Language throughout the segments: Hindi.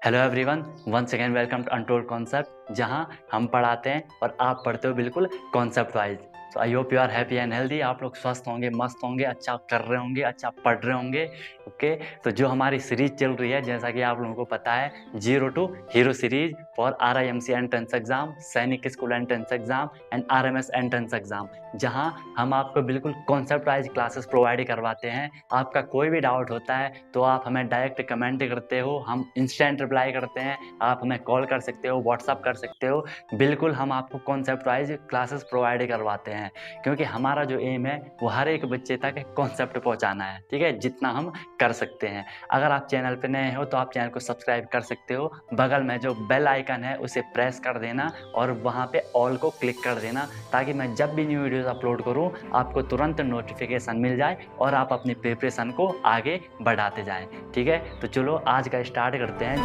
Hello everyone, once again welcome to untold concept, जहां हम पढ़ाते हैं और आप पढ़ते हो बिल्कुल concept wise. So I hope you are happy and healthy. आप लोग स्वस्थ होंगे, मस्त होंगे, अच्छा कर रहे होंगे, अच्छा पढ़ रहे होंगे। ओके, तो जो हमारी सीरीज चल रही है, जैसा कि आप लोगों को पता है, zero to hero series for RIMC entrance exam, Sainik school entrance exam and RMS entrance exam, जहां हम आपको बिल्कुल कॉन्सेप्ट वाइज क्लासेस प्रोवाइड करवाते हैं। आपका कोई भी डाउट होता है तो आप हमें डायरेक्ट कमेंट करते हो, हम इंस्टेंट रिप्लाई करते हैं। आप हमें कॉल कर सकते हो, व्हाट्सअप कर सकते हो। बिल्कुल हम आपको कॉन्सेप्ट वाइज क्लासेस प्रोवाइड करवाते हैं, क्योंकि हमारा जो एम है वो हर एक बच्चे तक कॉन्सेप्ट पहुंचाना है। ठीक है, जितना हम कर सकते हैं। अगर आप चैनल पर नए हो तो आप चैनल को सब्सक्राइब कर सकते हो। बगल में जो बेल आइकन है उसे प्रेस कर देना और वहाँ पे ऑल को क्लिक कर देना, ताकि मैं जब भी न्यू वीडियोस अपलोड करूँ आपको तुरंत नोटिफिकेशन मिल जाए और आप अपनी प्रिपरेशन को आगे बढ़ाते जाएं। ठीक है, तो चलो आज का स्टार्ट करते हैं।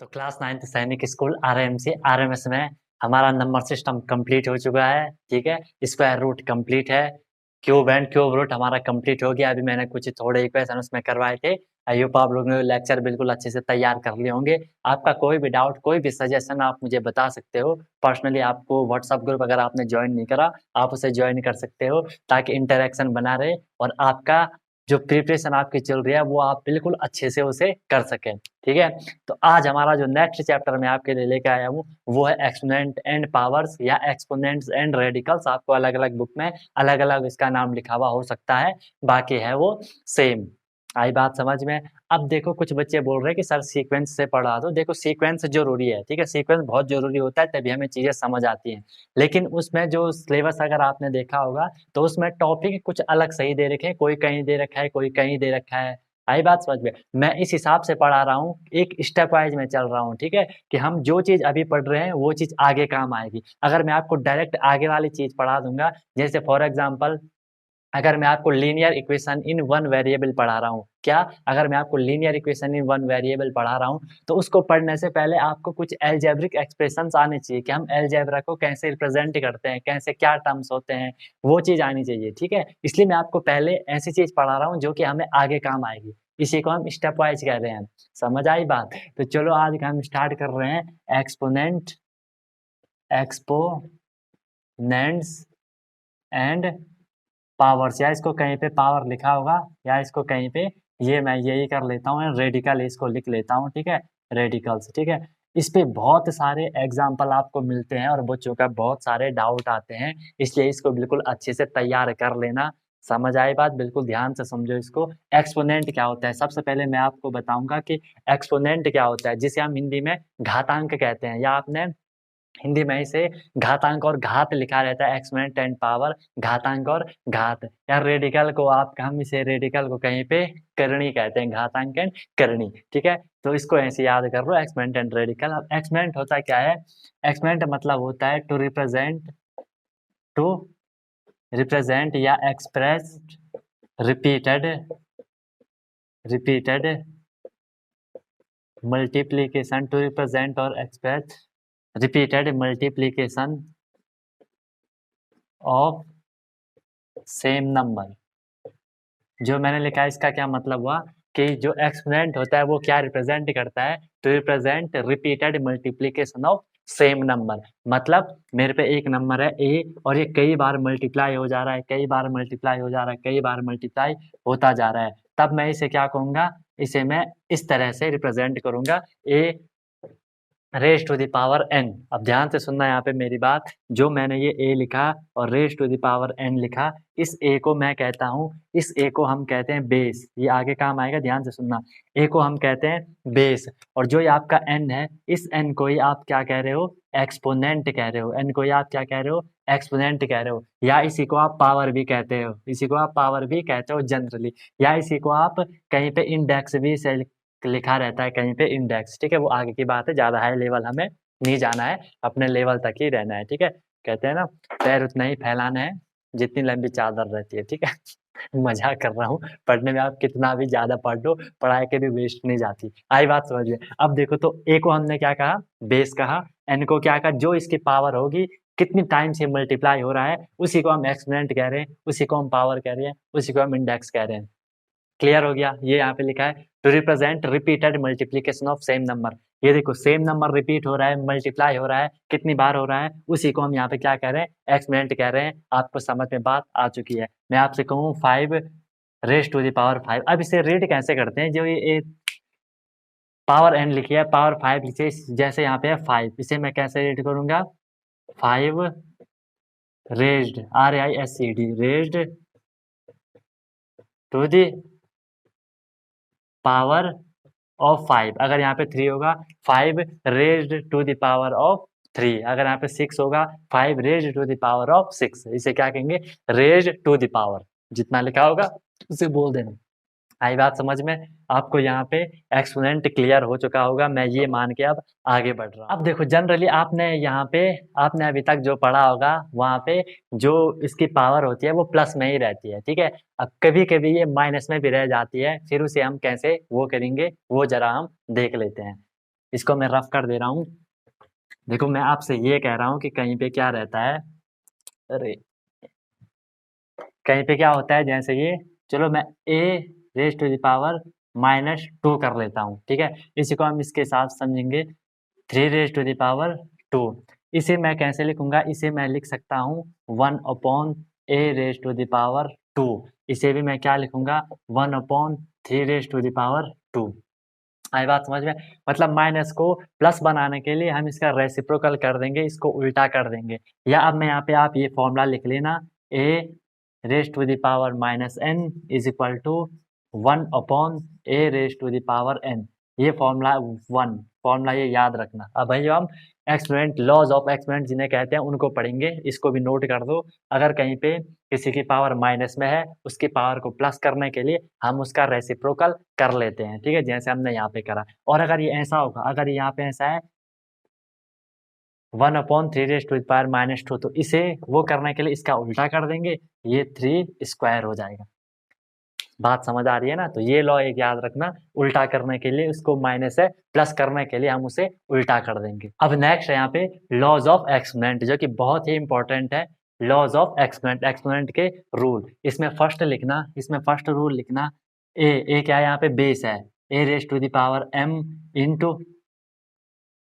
तो क्लास 9th सैनिक स्कूल RIMC RMS में हमारा नंबर सिस्टम कंप्लीट हो चुका है। ठीक है, स्क्वायर रूट कंप्लीट है, क्यूब एंड क्यूब रूट हमारा कंप्लीट हो गया। अभी मैंने कुछ थोड़े इक्वेशन उसमें करवाए थे। आई होप आप लोगों ने लेक्चर बिल्कुल अच्छे से तैयार कर लिए होंगे। आपका कोई भी डाउट, कोई भी सजेशन आप मुझे बता सकते हो। पर्सनली आपको व्हाट्सअप ग्रुप अगर आपने ज्वाइन नहीं करा, आप उसे ज्वाइन कर सकते हो, ताकि इंटरेक्शन बना रहे और आपका जो प्रिपरेशन आपकी चल रही है वो आप बिल्कुल अच्छे से उसे कर सकें। ठीक है, तो आज हमारा जो नेक्स्ट चैप्टर मैं आपके लिए लेकर आया हूँ वो है एक्सपोनेंट एंड पावर्स या एक्सपोनेंट्स एंड रेडिकल्स। आपको अलग अलग बुक में अलग अलग इसका नाम लिखा हुआ हो सकता है, बाकी है वो सेम। आई बात समझ में? अब देखो, कुछ बच्चे बोल रहे हैं कि सर सीक्वेंस से पढ़ा दो। देखो, सीक्वेंस जरूरी है, ठीक है, सीक्वेंस बहुत जरूरी होता है, तभी हमें चीजें समझ आती हैं। लेकिन उसमें जो सिलेबस अगर आपने देखा होगा तो उसमें टॉपिक कुछ अलग सही दे रखे हैं, कोई कहीं दे रखा है, कोई कहीं दे रखा है। आई बात समझ में? मैं इस हिसाब से पढ़ा रहा हूँ, एक स्टेप वाइज में चल रहा हूँ। ठीक है, कि हम जो चीज अभी पढ़ रहे हैं वो चीज आगे काम आएगी। अगर मैं आपको डायरेक्ट आगे वाली चीज पढ़ा दूंगा, जैसे फॉर एग्जाम्पल अगर मैं आपको linear equation in one variable पढ़ा रहा हूँ, क्या अगर मैं आपको linear equation in one variable पढ़ा रहा हूँ, तो उसको पढ़ने से पहले आपको कुछ अलजेब्रिक एक्सप्रेशंस आने चाहिए कि हम अलजेब्रा को कैसे रिप्रेजेंट करते हैं, कैसे क्या टर्म्स होते हैं, वो चीज आनी चाहिए। ठीक है, इसलिए मैं आपको पहले ऐसी चीज पढ़ा रहा हूँ जो कि हमें आगे काम आएगी। इसी को हम स्टेप वाइज कह रहे हैं। समझ आई बात? तो चलो आज का हम स्टार्ट कर रहे हैं एक्सपोनेंट, एक्सपोनेंट्स एंड पावर्स, या इसको कहीं पे पावर लिखा होगा या इसको कहीं पे, ये मैं यही कर लेता हूँ, रेडिकल इसको लिख लेता हूँ। ठीक है, रेडिकल्स। ठीक है, इस पे बहुत सारे एग्जाम्पल आपको मिलते हैं और बच्चों का बहुत सारे डाउट आते हैं, इसलिए इसको बिल्कुल अच्छे से तैयार कर लेना। समझ आई बात? बिल्कुल ध्यान से समझो इसको। एक्सपोनेंट क्या होता है, सबसे पहले मैं आपको बताऊंगा कि एक्सपोनेंट क्या होता है, जिसे हम हिंदी में घातांक कहते हैं, या आपने हिंदी में इसे घातांक और घात लिखा रहता है, एक्सपोनेंट एंड पावर, घातांक और घात। या रेडिकल को आप, हम इसे रेडिकल को कहीं पे करणी कहते हैं, घातांक एंड करणी। ठीक है, तो इसको ऐसे याद कर लो, एक्सपोनेंट एंड रेडिकल। अब एक्सपोनेंट होता क्या है? एक्सपोनेंट मतलब होता है टू रिप्रेजेंट या express repeated repeated multiplication, to represent और express repeated multiplication of same number. जो मैंने लिखा है इसका क्या मतलब हुआ कि जो एक्सपोनेंट होता है वो क्या रिप्रेजेंट करता है? To represent repeated multiplication of same number. मतलब मेरे पे एक नंबर है ए और ये कई बार मल्टीप्लाई हो जा रहा है, कई बार मल्टीप्लाई हो जा रहा है, कई बार मल्टीप्लाई होता जा रहा है, तब मैं इसे क्या कहूंगा? इसे मैं इस तरह से रिप्रेजेंट करूंगा, A raise to the power N. अब ध्यान से सुनना यहाँ पे मेरी बात, जो मैंने ये ए लिखा और raise to the power n लिखा, इस ए को मैं कहता हूँ, इस ए को हम कहते हैं बेस। ये आगे काम आएगा, ध्यान से सुनना। ए को हम कहते हैं बेस, और जो ये आपका एन है, इस एन को ही आप क्या कह रहे हो? एक्सपोनेंट कह रहे हो। एन को ही आप क्या कह रहे हो? एक्सपोनेंट कह रहे हो, या इसी को आप पावर भी कहते हो, इसी को आप पावर भी कहते हो जनरली, या इसी को आप कहीं पे इंडेक्स भी से लिखा रहता है, कहीं पे इंडेक्स। ठीक है, वो आगे की बात है, ज्यादा हाई लेवल हमें नहीं जाना है, अपने लेवल तक ही रहना है। ठीक है, कहते हैं ना, पैर उतना ही फैलाना है जितनी लंबी चादर रहती है। ठीक है मजाक कर रहा हूँ, पढ़ने में आप कितना भी ज्यादा पढ़ लो, पढ़ाई के भी वेस्ट नहीं जाती। आई बात समझ में? अब देखो, तो ए को हमने क्या कहा? बेस कहा। एन को क्या कहा? जो इसकी पावर होगी, कितनी टाइम से मल्टीप्लाई हो रहा है, उसी को हम एक्सपोनेंट कह रहे हैं, उसी को हम पावर कह रहे हैं, उसी को हम इंडेक्स कह रहे हैं। क्लियर हो गया। ये यहाँ पे लिखा है to represent repeated multiplication of same number. ये देखो सेम नंबर रिपीट हो रहा है, मल्टीप्लाई हो रहा है, कितनी बार हो रहा है, उसी को हम यहाँ पे क्या कह रहे हैं, एक्सपोनेंट कह रहे हैं। आपको समझ में बात आ चुकी है। मैं आपसे कहूँ 5 रेज टू द पावर 5, अब इसे रीड कैसे करते हैं, जो ये पावर n लिखी है, पावर 5 लिखी है, जैसे यहाँ पे है 5, इसे मैं कैसे रीड करूंगा, 5 raised, RAISED, raised to the power of 5। अगर यहाँ पे 3 होगा 5 raised to the power of 3। अगर यहाँ पे 6 होगा 5 raised to the power of 6। इसे क्या कहेंगे, रेज्ड टू द पावर। जितना लिखा होगा उसे बोल देना। आई बात समझ में? आपको यहाँ पे एक्सपोनेंट क्लियर हो चुका होगा, मैं ये मान के अब आगे बढ़ रहा हूँ। अब देखो जनरली आपने यहाँ पे आपने अभी तक जो पढ़ा होगा वहाँ पे जो इसकी पावर होती है वो प्लस में ही रहती है, ठीक है। अब कभी कभी ये माइनस में भी रह जाती है, फिर उसे हम कैसे वो करेंगे वो जरा हम देख लेते हैं। इसको मैं रफ कर दे रहा हूँ। देखो मैं आपसे ये कह रहा हूँ कि कहीं पे क्या रहता है, अरे कहीं पे क्या होता है, जैसे ये, चलो मैं a raise to the power -2 कर लेता हूँ, ठीक है। इसी को हम इसके साथ समझेंगे 3 रेज टू द पावर 2। इसे मैं कैसे लिखूंगा, इसे मैं लिख सकता हूँ 1 upon a raise to the power 2। इसे भी मैं क्या लिखूंगा, 1 upon 3 raise to the power 2। आई बात समझ में? मतलब माइनस को प्लस बनाने के लिए हम इसका रेसिप्रोकल कर देंगे, इसको उल्टा कर देंगे। या अब मैं यहाँ पे आप ये फॉर्मूला लिख लेना, a raise to the power -n is equal to 1 upon a raise to the power n। ये फॉर्मूला 1 फॉर्मूला ये याद रखना। अब भाई हम एक्सपोनेंट, लॉज ऑफ एक्सपोनेंट जिन्हें कहते हैं उनको पढ़ेंगे, इसको भी नोट कर दो। अगर कहीं पे किसी की पावर माइनस में है, उसकी पावर को प्लस करने के लिए हम उसका रेसिप्रोकल कर लेते हैं, ठीक है, जैसे हमने यहाँ पे करा। और अगर ये ऐसा होगा, अगर यहाँ पे ऐसा है 1 upon 3 raise to the power -2, तो इसे वो करने के लिए इसका उल्टा कर देंगे, ये 3 स्क्वायर हो जाएगा। बात समझ आ रही है ना? तो ये लॉ एक याद रखना, उल्टा करने के लिए उसको माइनस से प्लस करने के लिए हम उसे उल्टा कर देंगे। अब नेक्स्ट है यहाँ पे लॉज ऑफ एक्सपोनेंट, जो कि बहुत ही इंपॉर्टेंट है। लॉज ऑफ एक्सपोनेंट, एक्सपोनेंट के रूल, इसमें फर्स्ट लिखना, इसमें फर्स्ट रूल लिखना, ए क्या है यहाँ पे, बेस है, a raise to the power m into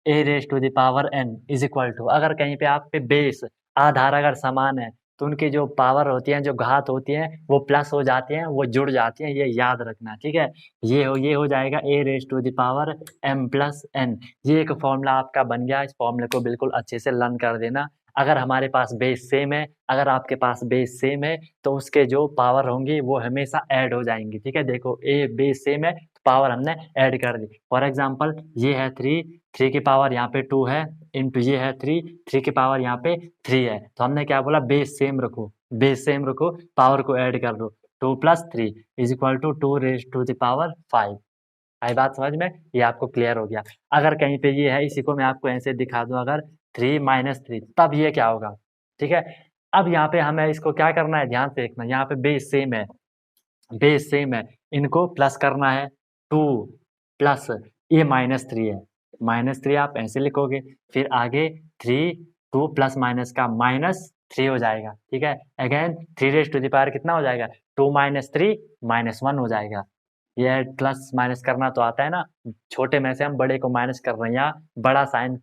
a raise to the power n is equal to, अगर कहीं पे आप पे बेस आधार अगर समान है तो उनकी जो पावर होती है, जो घात होती है, वो प्लस हो जाती हैं, वो जुड़ जाती हैं, ये याद रखना, ठीक है। ये हो जाएगा a raise to the power m plus n। ये एक फॉर्मूला आपका बन गया। इस फॉर्मूले को बिल्कुल अच्छे से लर्न कर देना। अगर हमारे पास बेस सेम है, अगर आपके पास बेस सेम है, तो उसके जो पावर होंगी वो हमेशा ऐड हो जाएंगी, ठीक है। देखो a बेस सेम है, पावर हमने ऐड कर दी। फॉर एग्जाम्पल ये है 3 की पावर यहाँ पे 2 है, इंटू ये है 3 की पावर यहाँ पे 3 है। तो हमने क्या बोला, बेस सेम रखो, बेस सेम रखो, पावर को ऐड कर दो, 2 + 3 is equal to 2 raise to the power 5। आई बात समझ में? ये आपको क्लियर हो गया। अगर कहीं पे ये है, इसी को मैं आपको ऐसे दिखा दूं, अगर 3 - 3, तब ये क्या होगा, ठीक है। अब यहाँ पे हमें इसको क्या करना है, ध्यान से देखना, यहाँ पे बेस सेम है, बेस सेम है, इनको प्लस करना है, 2 प्लस ये -3 है, -3 आप ऐसे लिखोगे, फिर आगे 3, 2 प्लस माइनस का -3 हो जाएगा, ठीक है। Again 3 raise to the power कितना हो जाएगा, 2 - 3 -1 हो जाएगा। ये प्लस माइनस करना तो आता है ना, छोटे में से हम बड़े को माइनस कर रहे हैं, यहाँ बड़ा साइन,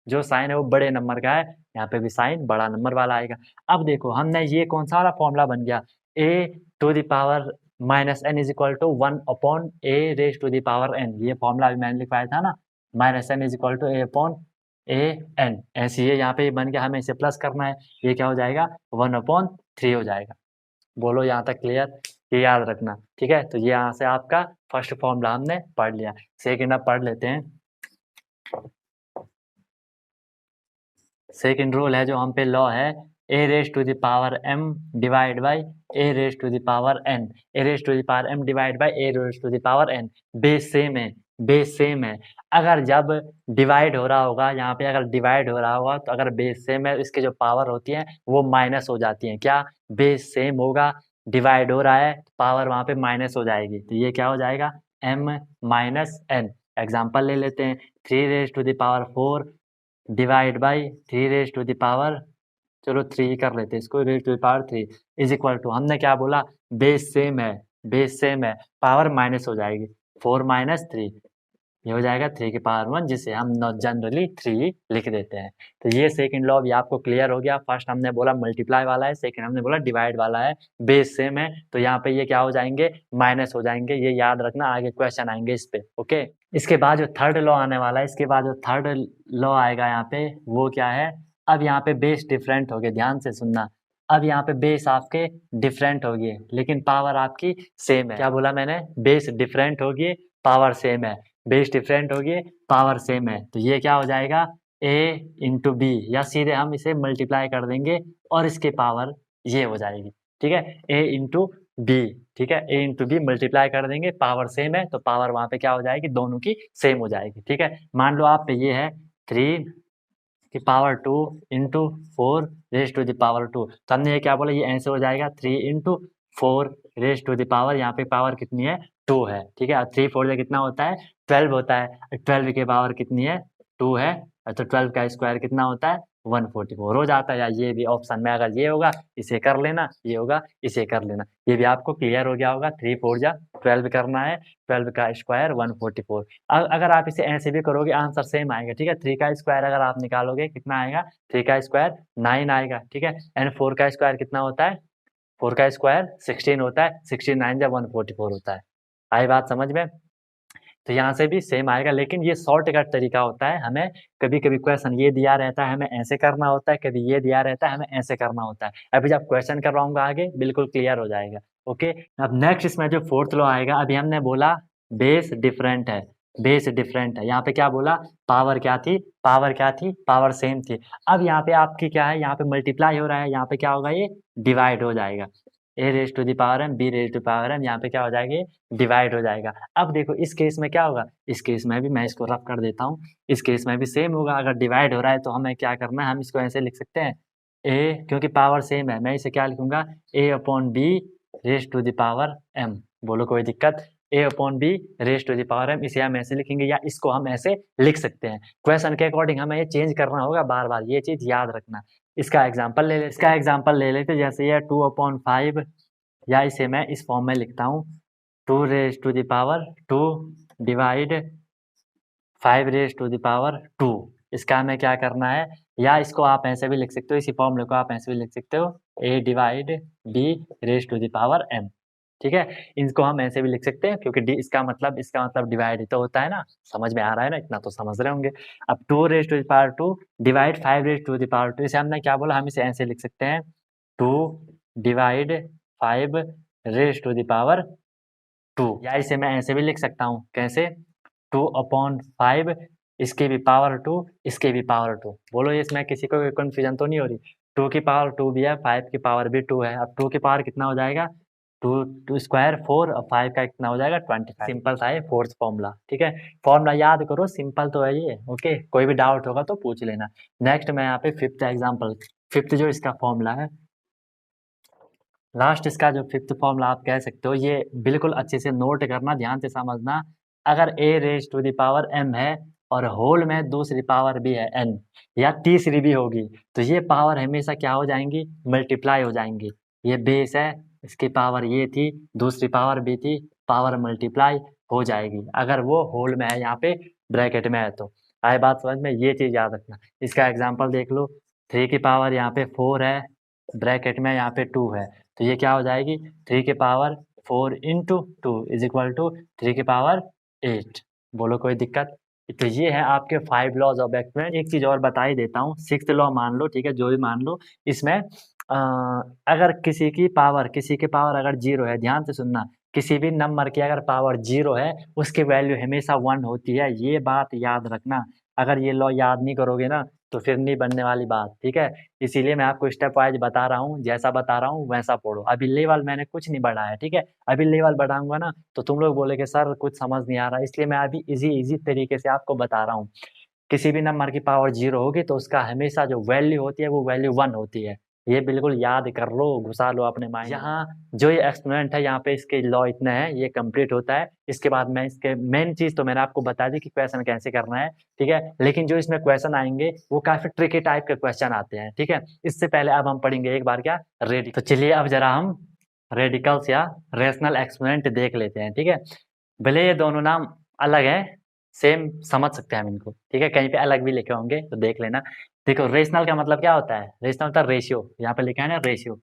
जो साइन है वो बड़े नंबर का है, यहाँ पे भी साइन बड़ा नंबर वाला आएगा। अब देखो हमने ये कौन सा वाला फॉर्मूला बन गया, a to the power -n is equal to 1 upon a raise to the power n। ये फॉर्मूला अभी मैंने लिखवाया था ना, -n is equal to a upon a n। ऐसे ये यहाँ पे बन गया, हमें इसे प्लस करना है, ये क्या हो जाएगा, 1 अपॉन 3 हो जाएगा। बोलो यहाँ तक क्लियर? ये याद रखना, ठीक है। तो ये यहाँ से आपका फर्स्ट फॉर्मूला हमने पढ़ लिया। सेकेंड अब पढ़ लेते हैं। सेकेंड रूल है जो हम पे लॉ है, a raise to the power m divide by a raise to the power n। a raise to the power m divide by a raise to the power n। Base same है, बेस सेम है। अगर जब डिवाइड हो रहा होगा, यहाँ पे अगर डिवाइड हो रहा होगा, तो अगर बेस सेम है, इसके जो पावर होती है वो माइनस हो जाती है। क्या, बेस सेम होगा, डिवाइड हो रहा है, पावर वहाँ पे माइनस हो जाएगी, तो ये क्या हो जाएगा, m माइनस n। एग्जाम्पल ले लेते हैं, 3 raise to the power 4 divide by 3 raise to the power, चलो 3 ही कर लेते हैं इसको, raise to the power 3 is equal to, हमने क्या बोला, बेस सेम है, बेस सेम है, पावर माइनस हो जाएगी, 4 माइनस 3, ये हो जाएगा 3 की पावर 1, जिसे हम जनरली 3 लिख देते हैं। तो ये सेकंड लॉ भी आपको क्लियर हो गया। फर्स्ट हमने बोला मल्टीप्लाई वाला है, सेकंड हमने बोला डिवाइड वाला है, बेस सेम है, तो यहाँ पे ये क्या हो जाएंगे, माइनस हो जाएंगे। ये याद रखना, आगे क्वेश्चन आएंगे इस पे। ओके, इसके बाद जो थर्ड लॉ आने वाला है, इसके बाद जो थर्ड लॉ आएगा यहाँ पे, वो क्या है, अब यहाँ पे बेस डिफरेंट हो गए, ध्यान से सुनना। अब यहाँ पे बेस आपके डिफरेंट हो गए, लेकिन पावर आपकी सेम है। क्या बोला मैंने, बेस डिफरेंट हो गए, पावर सेम है। बेस डिफरेंट हो गए, पावर सेम है, तो ये क्या हो जाएगा, a इंटू बी, या सीधे हम इसे मल्टीप्लाई कर देंगे और इसके पावर ये हो जाएगी। ठीक है, a इंटू बी, ठीक है, a इंटू बी मल्टीप्लाई कर देंगे, पावर सेम है, तो पावर वहां पे क्या हो जाएगी, दोनों की सेम हो जाएगी। ठीक है, मान लो आप पे ये है 3 की power 2 into 4 raise to the power 2, तो हमने ये क्या बोला, ये ऐसे हो जाएगा 3 into 4 raise to the power, यहाँ पे पावर कितनी है, 2 है। ठीक है, 3 4 से कितना होता है, 12 होता है। 12 की पावर कितनी है, 2 है, तो 12 का स्क्वायर कितना होता है, 144 हो जाता है। या ये भी ऑप्शन में अगर ये होगा इसे कर लेना, ये होगा इसे कर लेना, ये भी आपको क्लियर हो गया होगा। 3 4 जा 12 करना है, 12 का स्क्वायर 144। अगर आप इसे ऐसे भी करोगे आंसर सेम आएगा। ठीक है, 3 का स्क्वायर अगर आप निकालोगे कितना आएगा, 3 का स्क्वायर 9 आएगा। ठीक है, एंड 4 का स्क्वायर कितना होता है, 4 का स्क्वायर 16 होता है, 16 9 जब 144 होता है। आई बात समझ में, तो यहाँ से भी सेम आएगा, लेकिन ये शॉर्टकट तरीका होता है। हमें कभी कभी क्वेश्चन ये दिया रहता है, हमें ऐसे करना होता है, कभी ये दिया रहता है, हमें ऐसे करना होता है। अभी जब क्वेश्चन करवाऊंगा आगे बिल्कुल क्लियर हो जाएगा। ओके, अब नेक्स्ट इसमें जो फोर्थ लॉ आएगा, अभी हमने बोला बेस डिफरेंट है, बेस डिफरेंट है, यहाँ पे क्या बोला, पावर क्या थी, पावर क्या थी, पावर सेम थी। अब यहाँ पे आपकी क्या है, यहाँ पे मल्टीप्लाई हो रहा है, यहाँ पे क्या होगा, ये डिवाइड हो जाएगा। A raise to the power M, B raise to power M, यहाँ पे क्या हो जाएगा, डिवाइड हो जाएगा। अब देखो इस केस में क्या होगा, इस केस में भी मैं इसको रफ कर देता हूँ, इस केस में भी सेम होगा। अगर डिवाइड हो रहा है तो हमें क्या करना है, हम इसको ऐसे लिख सकते हैं, ए, क्योंकि पावर सेम है, मैं इसे क्या लिखूंगा, A upon B raise to the power M. बोलो कोई दिक्कत, A upon B raise to the power M, इसे हम ऐसे लिखेंगे, या इसको हम ऐसे लिख सकते हैं। क्वेश्चन के अकॉर्डिंग हमें ये चेंज करना होगा बार बार, ये चीज याद रखना। इसका एग्जाम्पल ले लेते, जैसे ये 2/5, या इसे मैं इस फॉर्म में लिखता हूँ, 2 raise to the power 2 divide 5 raise to the power 2। इसका हमें क्या करना है, या इसको आप ऐसे भी लिख सकते हो, इसी फॉर्मूले को आप ऐसे भी लिख सकते हो, a divide b raise to the power m। ठीक है, इनको हम ऐसे भी लिख सकते हैं, क्योंकि इसका मतलब डिवाइड ही तो होता है ना। समझ में आ रहा है ना, इतना तो समझ रहे होंगे। अब 2 raise to the power 2 divide 5 raise to the power 2, इसे हमने क्या बोला, हम इसे ऐसे लिख सकते हैं, 2 divide 5 raise to the power 2, या इसे मैं ऐसे भी लिख सकता हूँ, कैसे, 2/5, इसकी भी पावर 2, इसकी भी पावर 2। बोलो इसमें किसी को कंफ्यूजन तो नहीं हो रही, 2 की पावर 2 भी है, 5 की पावर भी 2 है। अब 2 की पावर कितना हो जाएगा, 2 स्क्वायर 4, और 5 का कितना हो जाएगा 25। सिंपल था ये फोर्थ फॉर्मूला। ठीक है, फॉर्मूला याद करो, सिंपल तो है ये। ओके, कोई भी डाउट होगा तो पूछ लेना। नेक्स्ट मैं यहाँ पे फिफ्थ जो इसका फॉर्मूला है, लास्ट इसका जो फिफ्थ फॉर्मूला आप कह सकते हो, ये बिल्कुल अच्छे से नोट करना, ध्यान से समझना। अगर a raise to the power m है और होल में दूसरी पावर भी है n, या तीसरी भी होगी, तो ये पावर हमेशा क्या हो जाएंगी, मल्टीप्लाई हो जाएंगी। ये बेस है, इसकी पावर ये थी, दूसरी पावर भी थी, पावर मल्टीप्लाई हो जाएगी अगर वो होल में है, यहाँ पे ब्रैकेट में है तो। आए बात समझ में, ये चीज याद रखना। इसका एग्जाम्पल देख लो, 3 की पावर यहाँ पे 4 है, ब्रैकेट में यहाँ पे 2 है, तो ये क्या हो जाएगी, 3 की power 4 into 2 is equal to 3 की पावर 8। बोलो कोई दिक्कत। तो ये है आपके 5 लॉज ऑफ एक्सपेरिमेंट। एक चीज और बता ही देता हूँ, 6th लॉ मान लो, ठीक है, जो भी मान लो, इसमें अगर किसी की पावर अगर 0 है, ध्यान से सुनना, किसी भी नंबर की अगर पावर 0 है, उसकी वैल्यू हमेशा 1 होती है, ये बात याद रखना। अगर ये लॉ याद नहीं करोगे ना तो फिर नहीं बनने वाली बात। ठीक है, इसीलिए मैं आपको स्टेप वाइज बता रहा हूँ, जैसा बता रहा हूँ वैसा पढ़ो। अभी लेवल मैंने कुछ नहीं बढ़ाया, ठीक है, अभी लेवल बढ़ाऊंगा ना तो तुम लोग बोलेगे सर कुछ समझ नहीं आ रहा, इसलिए मैं अभी इजी तरीके से आपको बता रहा हूँ। किसी भी नंबर की पावर 0 होगी तो उसका हमेशा जो वैल्यू होती है वो वैल्यू 1 होती है। ये बिल्कुल याद कर लो, घुसा लो अपने माइंड। यहाँ जो ये एक्सपेरिमेंट है, यहाँ पे इसके लॉ इतने हैं, ये कंप्लीट होता है। इसके बाद मैं इसके मेन चीज तो मैंने आपको बता दी कि क्वेश्चन कैसे करना है, ठीक है, लेकिन जो इसमें क्वेश्चन आएंगे वो काफी ट्रिकी टाइप के क्वेश्चन आते हैं। ठीक है, इससे पहले अब हम पढ़ेंगे एक बार क्या, रेडी। तो चलिए अब जरा हम रेडिकल्स या रेशनल एक्सपोनेंट देख लेते हैं, ठीक है। भले ये दोनों नाम अलग हैं, सेम समझ सकते हैं हम इनको, ठीक है। कहीं पे अलग भी लिखे होंगे तो देख लेना। देखो रेशनल का मतलब क्या होता है, रेशनल होता है रेशियो, यहाँ पे लिखा है ना रेशियो।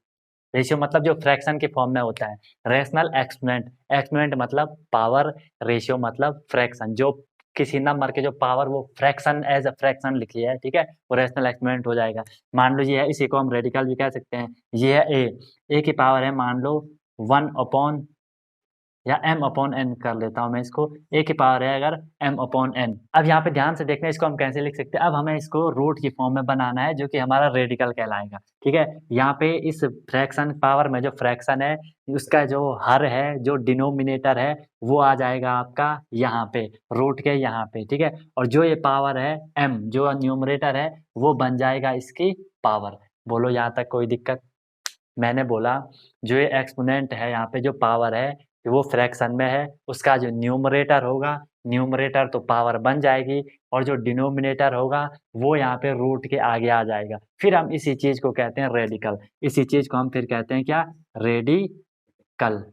रेशियो मतलब जो फ्रैक्शन के फॉर्म में होता है। रेशनल एक्सपोनेंट, एक्सपोनेंट मतलब पावर, रेशियो मतलब फ्रैक्शन, जो किसी नंबर के जो पावर वो फ्रैक्शन एज अ फ्रैक्शन लिख लिया है, ठीक है, वो रेशनल एक्सपोनेंट हो जाएगा। मान लो ये है, इसी को हम रेडिकल भी कह सकते हैं। ये है ए की पावर है मान लो 1 या m/n कर लेता हूँ मैं इसको, a की पावर है अगर m/n। अब यहाँ पे ध्यान से देखना, इसको हम कैसे लिख सकते हैं। अब हमें इसको रूट की फॉर्म में बनाना है, जो कि हमारा रेडिकल कहलाएगा, ठीक है। यहाँ पे इस फ्रैक्शन पावर में जो फ्रैक्शन है उसका जो हर है, जो डिनोमिनेटर है, वो आ जाएगा आपका यहाँ पे, रूट के यहाँ पे, ठीक है। और जो ये पावर है m, जो न्यूमरेटर है, वो बन जाएगा इसकी पावर। बोलो यहाँ तक कोई दिक्कत? मैंने बोला जो ये एक्सपोनेंट है, यहाँ पे जो पावर है वो फ्रैक्शन में है, उसका जो न्यूमरेटर होगा, न्यूमरेटर तो पावर बन जाएगी, और जो डिनोमिनेटर होगा वो यहाँ पे रूट के आगे आ जाएगा। फिर हम इसी चीज को कहते हैं रेडिकल। इसी चीज को हम फिर कहते हैं क्या? रेडिकल,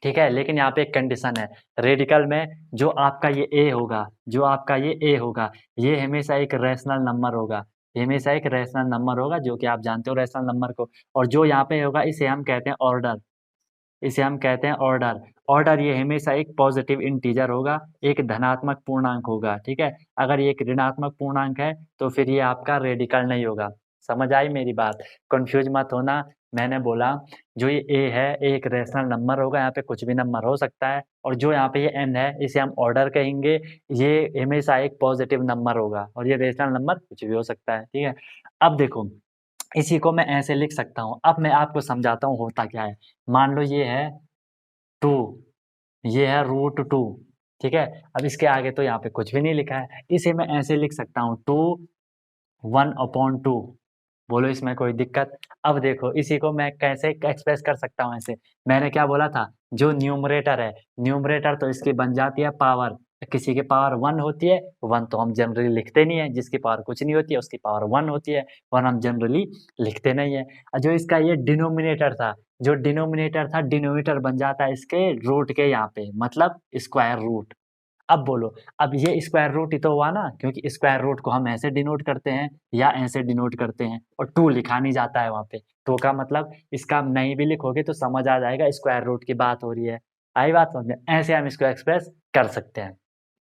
ठीक है। लेकिन यहाँ पे एक कंडीशन है, रेडिकल में जो आपका ये ए होगा, जो आपका ये ए होगा, ये हमेशा एक रैशनल नंबर होगा। ये हमेशा एक रैशनल नंबर होगा, जो कि आप जानते हो रैशनल नंबर को। और जो यहाँ पे होगा इसे हम कहते हैं ऑर्डर, इसे हम कहते हैं ऑर्डर। ऑर्डर ये हमेशा एक पॉजिटिव इंटीजर होगा, एक धनात्मक पूर्णांक होगा, ठीक है। अगर ये एक ऋणात्मक पूर्णांक है तो फिर ये आपका रेडिकल नहीं होगा। समझ आई मेरी बात? कंफ्यूज मत होना। मैंने बोला जो ये ए है, ए एक रैशनल नंबर होगा, यहाँ पे कुछ भी नंबर हो सकता है। और जो यहाँ पे ये एन है, इसे हम ऑर्डर कहेंगे, ये हमेशा एक पॉजिटिव नंबर होगा, और ये रैशनल नंबर कुछ भी हो सकता है, ठीक है। अब देखो इसी को मैं ऐसे लिख सकता हूँ। अब मैं आपको समझाता हूँ होता क्या है। मान लो ये है 2, ये है √2, ठीक है। अब इसके आगे तो यहाँ पे कुछ भी नहीं लिखा है, इसे मैं ऐसे लिख सकता हूँ 2 1/2। बोलो इसमें कोई दिक्कत? अब देखो इसी को मैं कैसे एक्सप्रेस कर सकता हूँ ऐसे। मैंने क्या बोला था, जो न्यूमरेटर है, न्यूमरेटर तो इसकी बन जाती है पावर। किसी की पावर 1 होती है, 1 तो हम जनरली लिखते नहीं है, जिसकी पावर कुछ नहीं होती है उसकी पावर 1 होती है, 1 हम जनरली लिखते नहीं है। और जो इसका ये डिनोमिनेटर था, जो डिनोमिनेटर था, डिनोमिनेटर बन जाता है इसके रूट के यहाँ पे, मतलब स्क्वायर रूट। अब बोलो, अब ये स्क्वायर रूट ही तो हुआ ना, क्योंकि स्क्वायर रूट को हम ऐसे डिनोट करते हैं या ऐसे डिनोट करते हैं, और 2 लिखा नहीं जाता है वहाँ पे। 2 का मतलब इसका नहीं भी लिखोगे तो समझ आ जाएगा स्क्वायर रूट की बात हो रही है। आई बात समझ में? ऐसे हम इसको एक्सप्रेस कर सकते हैं।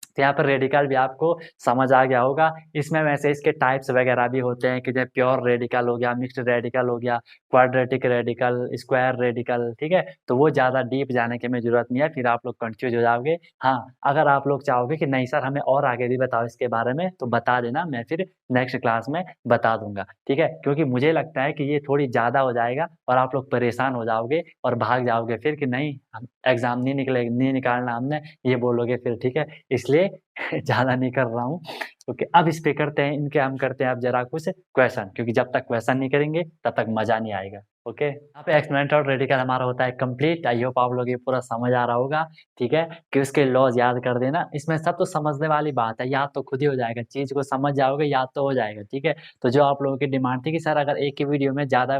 तो यहाँ पर रेडिकल भी आपको समझ आ गया होगा। इसमें वैसे इसके टाइप्स वगैरह भी होते हैं कि जैसे प्योर रेडिकल हो गया, मिक्स्ड रेडिकल हो गया, क्वाड्रेटिक रेडिकल, स्क्वायर रेडिकल, ठीक है। तो वो ज़्यादा डीप जाने की हमें ज़रूरत नहीं है, फिर आप लोग कंफ्यूज हो जाओगे। हाँ, अगर आप लोग चाहोगे कि नहीं सर हमें और आगे भी बताओ इसके बारे में, तो बता देना, मैं फिर नेक्स्ट क्लास में बता दूंगा, ठीक है। क्योंकि मुझे लगता है कि ये थोड़ी ज़्यादा हो जाएगा और आप लोग परेशान हो जाओगे और भाग जाओगे फिर कि नहीं एग्जाम नहीं निकालना हमने, ये बोलोगे फिर, ठीक है। इसलिए ज़्यादा नहीं कर रहा हूँ। ओके, अब इस पे करते हैं, इनके हम करते हैं अब ज़रा कुछ क्वेश्चन, क्योंकि जब तक क्वेश्चन नहीं करेंगे तब तक मज़ा नहीं आएगा। ओके, यहाँ पे एक्सपोनेंट और रेडिकल हमारा होता है कंप्लीट। आई होप आप लोग ये पूरा समझ आ रहा होगा, ठीक है, कि उसके लॉज याद कर देना। इसमें सब तो समझने वाली बात है, याद तो खुद ही हो जाएगा, चीज़ को समझ जाओगे याद तो हो जाएगा, ठीक है। तो जो आप लोगों की डिमांड थी कि सर अगर एक ही वीडियो में ज़्यादा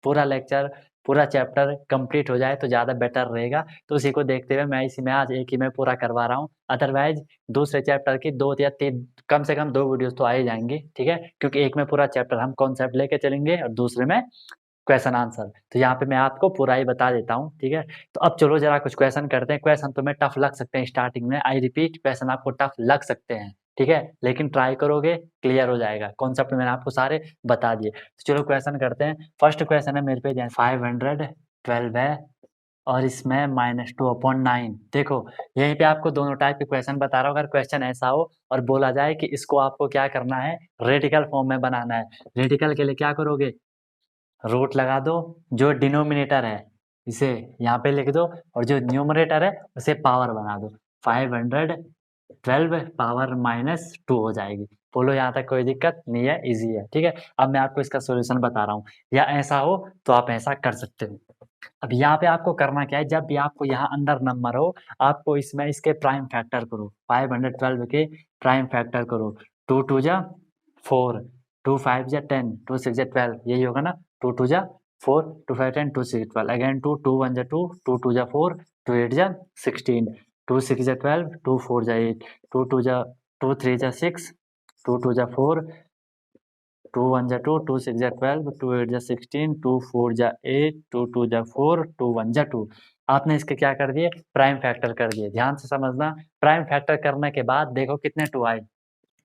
पूरा लेक्चर, पूरा चैप्टर कंप्लीट हो जाए तो ज़्यादा बेटर रहेगा, तो उसी को देखते हुए मैं इसी में आज एक ही में पूरा करवा रहा हूँ। अदरवाइज़ दूसरे चैप्टर की 2 या 3, कम से कम 2 वीडियोज़ तो आ ही जाएँगी, ठीक है? क्योंकि एक में पूरा चैप्टर हम कॉन्सेप्ट लेके चलेंगे और दूसरे में क्वेश्चन आंसर। तो यहाँ पे मैं आपको पूरा ही बता देता हूँ, ठीक है? तो अब चलो ज़रा कुछ क्वेश्चन करते हैं। क्वेश्चन तुम्हें टफ लग सकते हैं स्टार्टिंग में, आई रिपीट क्वेश्चन आपको टफ लग सकते हैं, ठीक है? लेकिन ट्राई करोगे क्लियर हो जाएगा। कॉन्सेप्ट मैंने आपको सारे बता दिए। तो चलो क्वेश्चन करते हैं। फर्स्ट क्वेश्चन है मेरे पे 512 है और इसमें -2/9। देखो यहीं पे आपको दोनों टाइप के क्वेश्चन बता रहा हूँ। अगर क्वेश्चन ऐसा हो और बोला जाए कि इसको आपको क्या करना है, रेडिकल फॉर्म में बनाना है। रेडिकल के लिए क्या करोगे, रूट लगा दो, जो डिनोमिनेटर है इसे यहाँ पे लिख दो, और जो न्यूमरेटर है उसे पावर बना दो। 512 पावर -2 हो जाएगी। बोलो यहाँ तक कोई दिक्कत नहीं है, इजी है, ठीक है। अब मैं आपको इसका सॉल्यूशन बता रहा हूँ, या ऐसा हो तो आप ऐसा कर सकते हो। अब यहाँ पे आपको करना क्या है, जब भी आपको यहाँ अंदर नंबर हो, आपको इसमें इसके प्राइम फैक्टर करो। 512 के प्राइम फैक्टर करो। 2 2 जा 4, 2 5 जा 10, 2 6 जा 12, यही होगा ना। 2 2 जा 4 2 5 10 2 6 12 again 2 2 1 जा 2 2 2 जा 4 2 8 जा 16 2 6 जा 12 2 4 जा 8 2 2 जा 2 3 जा 6 2 2 जा 4 2 1 जा 2 2 6 जा 12 2 8 जा 16 2 4 जा 8 2 2 जा 4 2 1 जा 2 आपने इसके क्या कर दिए प्राइम फैक्टर कर दिए। ध्यान से समझना, प्राइम फैक्टर करने के बाद देखो कितने 2 आए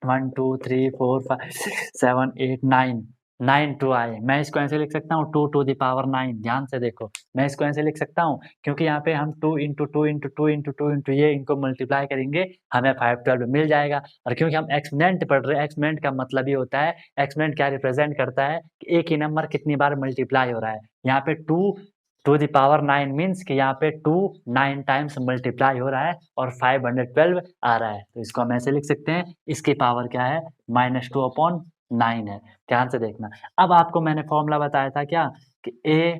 1 2 3 4 5 6 7 8 9 9 2 आए। मैं इसको ऐसे लिख सकता हूँ 2 टू द पावर 9। ध्यान से देखो मैं इसको ऐसे लिख सकता हूँ क्योंकि यहाँ पे हम 2 इंटू 2 इंटू 2 इंटू 2 इंटू ये इनको मल्टीप्लाई करेंगे हमें 512 मिल जाएगा। और क्योंकि हम एक्सपोनेंट पढ़ रहे हैं, एक्सपोनेंट का मतलब ये होता है, एक्सपोनेंट क्या रिप्रेजेंट करता है कि एक ही नंबर कितनी बार मल्टीप्लाई हो रहा है। यहाँ पे 2 टू द पावर 9 मीन्स कि यहाँ पे 2 9 टाइम्स मल्टीप्लाई हो रहा है और 512 आ रहा है। तो इसको हम ऐसे लिख सकते हैं, इसकी पावर क्या है -2/9 है। ध्यान से देखना। अब आपको मैंने फॉर्मूला बताया था क्या कि a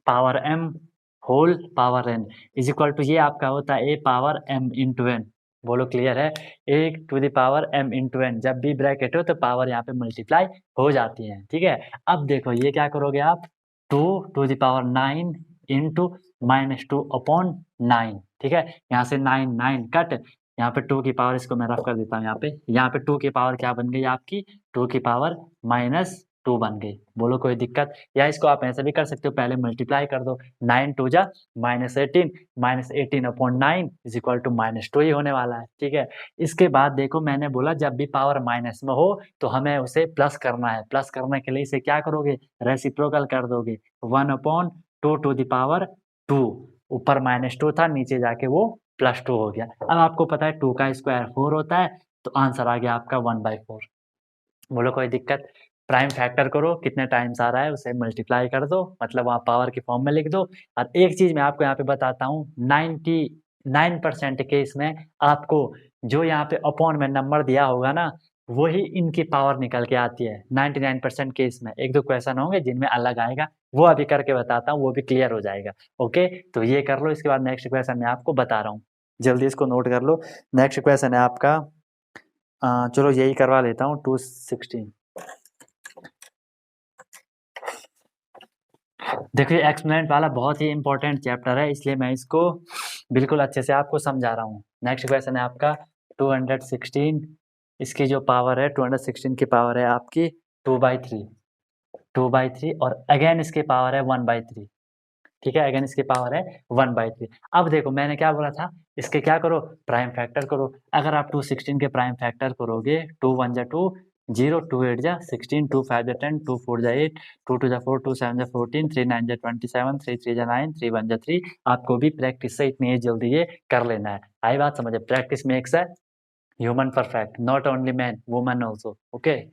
power m whole power n is equal to ये आपका होता है a power m into n। बोलो क्लियर है? a to the power m into n जब भी ब्रैकेट हो तो पावर यहाँ पे मल्टीप्लाई हो जाती है। ठीक है, अब देखो ये क्या करोगे आप 2 टू द पावर 9 इंटू -2/9। ठीक है, यहाँ से 9 9 कट, यहाँ पे 2 की पावर इसको मैं रफ कर देता हूँ। यहाँ पे 2 की पावर क्या बन गई आपकी 2 की पावर -2 बन गई। बोलो कोई दिक्कत? या इसको आप ऐसे भी कर सकते हो, पहले मल्टीप्लाई कर दो 9 2 जा -18 -18/9 इज इक्वल टू -2 ही होने वाला है। ठीक है, इसके बाद देखो मैंने बोला जब भी पावर माइनस में हो तो हमें उसे प्लस करना है। प्लस करने के लिए इसे क्या करोगे रेसिप्रोकल कर दोगे 1/2 टू द पावर 2। ऊपर -2 था, नीचे जाके वो +2 हो गया। अब आपको पता है 2 का स्क्वायर 4 होता है, तो आंसर आ गया आपका 1/4। बोलो कोई दिक्कत? प्राइम फैक्टर करो, कितने टाइम्स आ रहा है उसे मल्टीप्लाई कर दो, मतलब वहाँ पावर की फॉर्म में लिख दो। और एक चीज़ मैं आपको यहाँ पे बताता हूँ, 99% केस में आपको जो यहाँ पे अपॉन में नंबर दिया होगा ना, वही इनकी पावर निकल के आती है 99% केस में। 1-2 क्वेश्चन होंगे जिनमें अलग आएगा, वो अभी करके बताता हूँ, वो भी क्लियर हो जाएगा। ओके, तो ये कर लो, इसके बाद नेक्स्ट क्वेश्चन मैं आपको बता रहा हूँ, जल्दी इसको नोट कर लो। नेक्स्ट क्वेश्चन है आपका चलो यही करवा लेता हूँ 216। देखिए एक्सपोनेंट वाला बहुत ही इंपॉर्टेंट चैप्टर है, इसलिए मैं इसको बिल्कुल अच्छे से आपको समझा रहा हूँ। नेक्स्ट क्वेश्चन है आपका 216। इसकी जो पावर है 216 की पावर है आपकी 2/3 और अगेन इसकी पावर है 1/3। ठीक है, अगेन इसकी पावर है 1/3। अब देखो मैंने क्या बोला था, इसके क्या करो प्राइम फैक्टर करो। अगर आप 216 के प्राइम फैक्टर करोगे 2 1 जा 2 0 2 8 जा 16 2 5 जा 10 2 4 जा 8 2 2 जा 4 2 7 जा 14 3 9 जा 27 3 3 जा 9 3 1 जा 3। आपको भी प्रैक्टिस से इतनी जल्दी ये कर लेना है। आई बात समझे? Practice makes a human perfect, not only man woman also. Okay,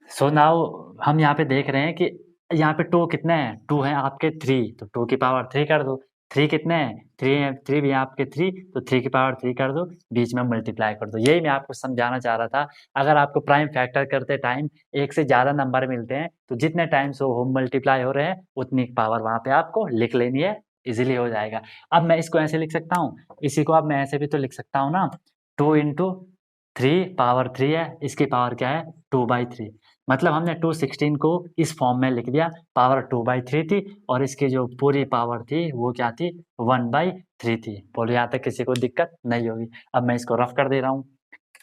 so now हम यहाँ पे देख रहे हैं कि यहाँ पे 2 कितने हैं 2 हैं आपके 3, तो 2 की पावर 3 कर दो। 3 कितने हैं 3 हैं, 3 भी हैं आपके 3, तो 3 की पावर 3 कर दो, बीच में मल्टीप्लाई कर दो। यही मैं आपको समझाना चाह रहा था। अगर आपको प्राइम फैक्टर करते टाइम एक से ज़्यादा नंबर मिलते हैं तो जितने टाइम्स वो मल्टीप्लाई हो रहे हैं उतनी पावर वहाँ पे आपको लिख लेनी है, इजीली हो जाएगा। अब मैं इसको ऐसे लिख सकता हूँ, इसी को अब मैं ऐसे भी तो लिख सकता हूँ ना 2 इंटू 3 पावर 3 है, इसकी पावर क्या है 2/3। मतलब हमने 216 को इस फॉर्म में लिख दिया, पावर 2/3 थी और इसकी जो पूरी पावर थी वो क्या थी 1/3 थी। बोलो यहाँ तक किसी को दिक्कत नहीं होगी। अब मैं इसको रफ कर दे रहा हूँ,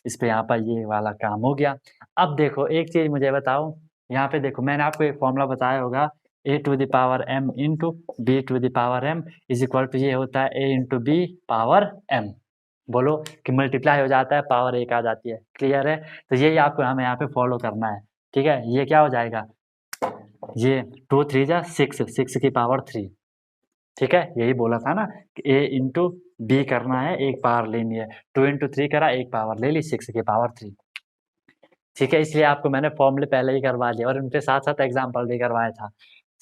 इस पे यहाँ पर ये वाला काम हो गया। अब देखो एक चीज़ मुझे बताओ, यहाँ पे देखो मैंने आपको एक फॉर्मूला बताया होगा a to the power m into b to the power m is equal to ये होता है a into b power m। बोलो कि मल्टीप्लाई हो जाता है पावर 1 आ जाती है। क्लियर है? तो यही आपको हमें यहाँ पे फॉलो करना है। ठीक है, ये क्या हो जाएगा, ये 2 3 जा 6 6 की पावर 3। ठीक है, यही बोला था ना कि a इंटू बी करना है, एक पावर लेनी है। 2 इंटू 3 करा, एक पावर ले ली 6 की पावर 3। ठीक है, इसलिए आपको मैंने फॉर्मूले पहले ही करवा दिया और उनके साथ साथ एग्जाम्पल भी करवाया था।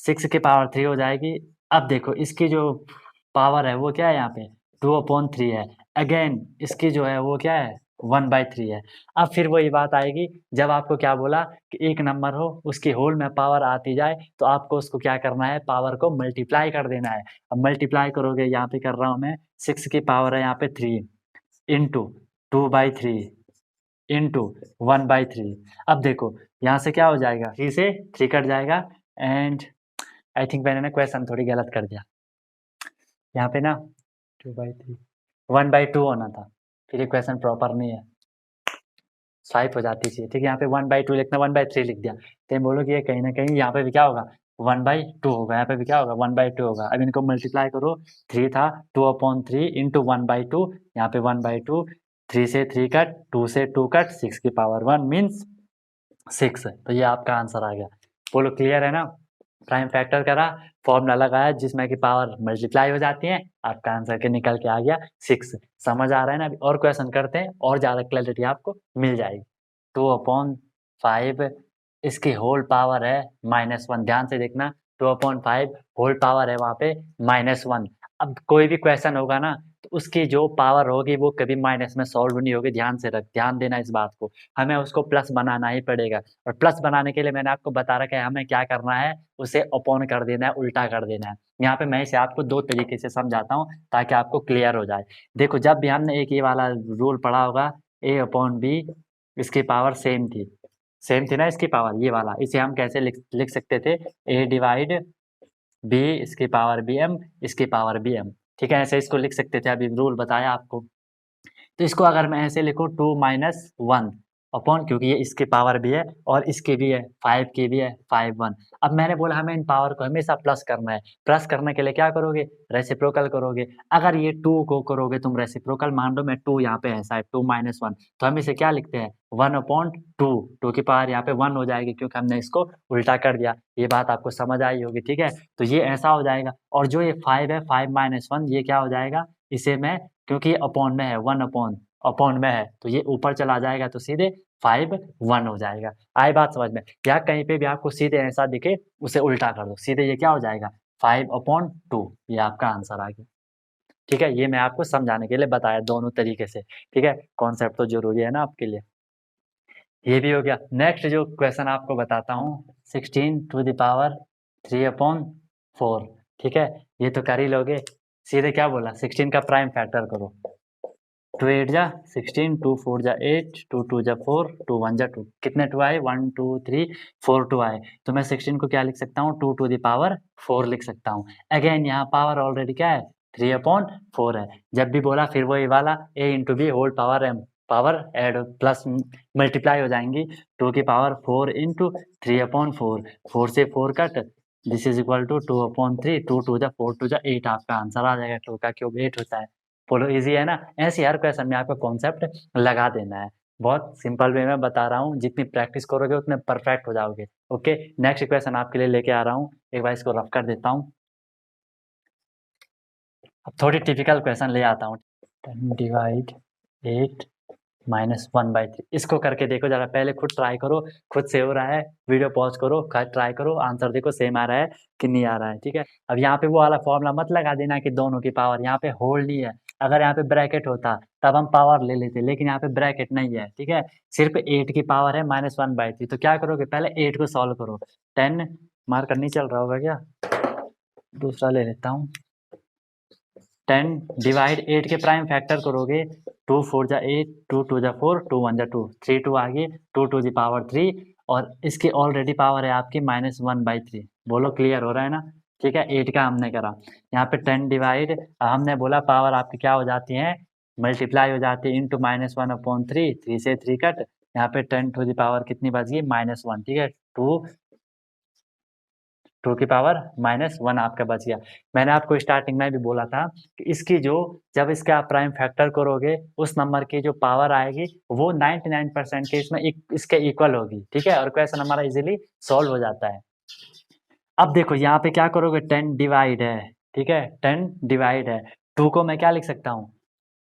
6 की पावर 3 हो जाएगी। अब देखो इसकी जो पावर है वो क्या है यहाँ पे 2/3 है। अगेन इसकी जो है वो क्या है 1/3 है। अब फिर वही बात आएगी, जब आपको क्या बोला कि एक नंबर हो उसकी होल में पावर आती जाए तो आपको उसको क्या करना है पावर को मल्टीप्लाई कर देना है। अब मल्टीप्लाई करोगे, यहाँ पे कर रहा हूँ मैं 6 की पावर है यहाँ पे 3 इंटू 2/3 इंटू 1/3। अब देखो यहाँ से क्या हो जाएगा 3 से 3 कट जाएगा, एंड आई थिंक मैंने ना क्वेश्चन थोड़ी गलत कर दिया। यहाँ पे ना 2/3 1/2 होना था, फिर ये क्वेश्चन प्रॉपर नहीं है, स्वाइप हो जाती थी। ठीक है, यहाँ पे 1/2 लिखना 1/3 लिख दिया, तो बोलोगे ये कहीं ना कहीं यहाँ पे भी क्या होगा 1/2 होगा, यहाँ पे भी क्या होगा 1/2 होगा। अब इनको मल्टीप्लाई करो, 3 था 2/3 इंटू 1/2, यहाँ पे 1/2, 3 से 3 कट, 2 से 2 कट, 6 की पावर 1 मीन्स 6। तो ये आपका आंसर आ गया। बोलो क्लियर है ना? प्राइम फैक्टर करा, फॉर्मूला लगाया जिसमें कि पावर मल्टीप्लाई हो जाती है, आपका आंसर के निकल के आ गया 6। समझ आ रहा है ना? अभी और क्वेश्चन करते हैं और ज़्यादा क्लैरिटी आपको मिल जाएगी। 2/5 इसकी होल पावर है -1, ध्यान से देखना 2/5 होल पावर है वहाँ पे -1। अब कोई भी क्वेश्चन होगा ना तो उसकी जो पावर होगी वो कभी माइनस में सॉल्व नहीं होगी, ध्यान देना इस बात को। हमें उसको प्लस बनाना ही पड़ेगा, और प्लस बनाने के लिए मैंने आपको बता रखा है हमें क्या करना है, उसे अपॉन कर देना है, उल्टा कर देना है। यहाँ पे मैं इसे आपको 2 तरीके से समझाता हूँ ताकि आपको क्लियर हो जाए। देखो जब भी हमने एक ये वाला रूल पढ़ा होगा a/b, इसकी पावर सेम थी ना इसकी पावर, ये वाला, इसे हम कैसे लिख सकते थे, a डिवाइड b इसकी पावर bm इसकी पावर bm। ठीक है, ऐसे इसको लिख सकते थे, अभी रूल बताया आपको। तो इसको अगर मैं ऐसे लिखूँ 2 - 1 अपॉन, क्योंकि ये इसकी पावर भी है और इसकी भी है, 5 की भी है, 5 1। अब मैंने बोला हमें इन पावर को हमेशा प्लस करना है। प्लस करने के लिए क्या करोगे, रेसिप्रोकल करोगे। अगर ये 2 को करोगे तुम रेसिप्रोकल, मान लो मैं 2 यहाँ पे है साइड 2 - 1, तो हम इसे क्या लिखते हैं 1/2। 2 की पावर यहाँ पे 1 हो जाएगी क्योंकि हमने इसको उल्टा कर दिया। ये बात आपको समझ आई होगी। ठीक है, तो ये ऐसा हो जाएगा। और जो ये 5 है 5 - 1 ये क्या हो जाएगा, इसे मैं, क्योंकि ये अपॉन में है 1 अपॉन में है तो ये ऊपर चला जाएगा तो सीधे 5 1 हो जाएगा। आई बात समझ में? या कहीं पे भी आपको सीधे ऐसा दिखे उसे उल्टा कर दो, सीधे ये क्या हो जाएगा 5/2। ये आपका आंसर आ गया। ठीक है, ये मैं आपको समझाने के लिए बताया दोनों तरीके से। ठीक है, कॉन्सेप्ट तो जरूरी है ना आपके लिए। ये भी हो गया। नेक्स्ट जो क्वेश्चन आपको बताता हूँ 16⁴ ठीक है, ये तो कर ही लोगे। सीधे क्या बोला 16 का प्राइम फैक्टर करो, 2 8 जा 16, 2 4 जा 8, 2 2 जा 4, 2 1 जा 2। कितने 2 आए 1 2 3 4 2 आए, तो मैं 16 को क्या लिख सकता हूँ 2 टू द पावर 4 लिख सकता हूँ। अगेन यहाँ पावर ऑलरेडी क्या है 3/4 है। जब भी बोला फिर वही वाला a into b whole power m, power add plus multiply हो जाएंगी, 2 की पावर 4 इंटू 3/4, 4 से 4 cut, this is equal to 2/3, 2 2 जा 4 2 जा 8, आपका आंसर आ जाएगा। 2 का क्यूब 8 होता है। बोलो ईज़ी है ना? ऐसे हर क्वेश्चन में आपको कॉन्सेप्ट लगा देना है। बहुत सिंपल वे में बता रहा हूँ, जितनी प्रैक्टिस करोगे उतने परफेक्ट हो जाओगे। ओके, नेक्स्ट क्वेश्चन आपके लिए लेके आ रहा हूँ, एक बार इसको रफ कर देता हूँ। अब थोड़ी टिपिकल क्वेश्चन ले आता हूँ। 10 डिवाइड 8 -1/3, इसको करके देखो जरा, पहले खुद ट्राई करो, खुद से हो रहा है, वीडियो पॉज करो, ट्राई करो, आंसर देखो सेम आ रहा है कि नहीं आ रहा है। ठीक है, अब यहाँ पे वो वाला फॉर्मूला मत लगा देना कि दोनों की पावर, यहाँ पे होल नहीं है। अगर यहाँ पे ब्रैकेट होता तब हम पावर ले लेते, लेकिन यहाँ पे ब्रैकेट नहीं है। ठीक है, सिर्फ 8 की पावर है -1/3, तो क्या करोगे पहले 8 को सॉल्व करो। 10 मार्कर नहीं चल रहा होगा क्या, दूसरा ले लेता हूँ। 10 डिवाइड 8 के प्राइम फैक्टर करोगे, 2 4 जा 8, 2 2 जा 4, 2 1 जा 2, 3 2 आ गए, 2 टू द पावर 3, और इसकी ऑलरेडी पावर है आपकी -1/3। बोलो क्लियर हो रहा है ना? ठीक है, 8 का हमने करा। यहाँ पे 10 डिवाइड, हमने बोला पावर आपकी क्या हो जाती है मल्टीप्लाई हो जाती है इंटू -1/3, 3 से 3 कट, यहाँ पे 10 टू द पावर कितनी बच गई -1। ठीक है, 2 की पावर -1 आपका बच गया। मैंने आपको स्टार्टिंग में भी बोला था कि इसकी जो, जब इसका आप प्राइम फैक्टर करोगे उस नंबर की जो पावर आएगी वो 99% के इसमें इसके इक्वल होगी। ठीक है, और क्वेश्चन हमारा इजीली सॉल्व हो जाता है। अब देखो यहाँ पे क्या करोगे 10 डिवाइड है, ठीक है 10 डिवाइड है, 2 को मैं क्या लिख सकता हूँ,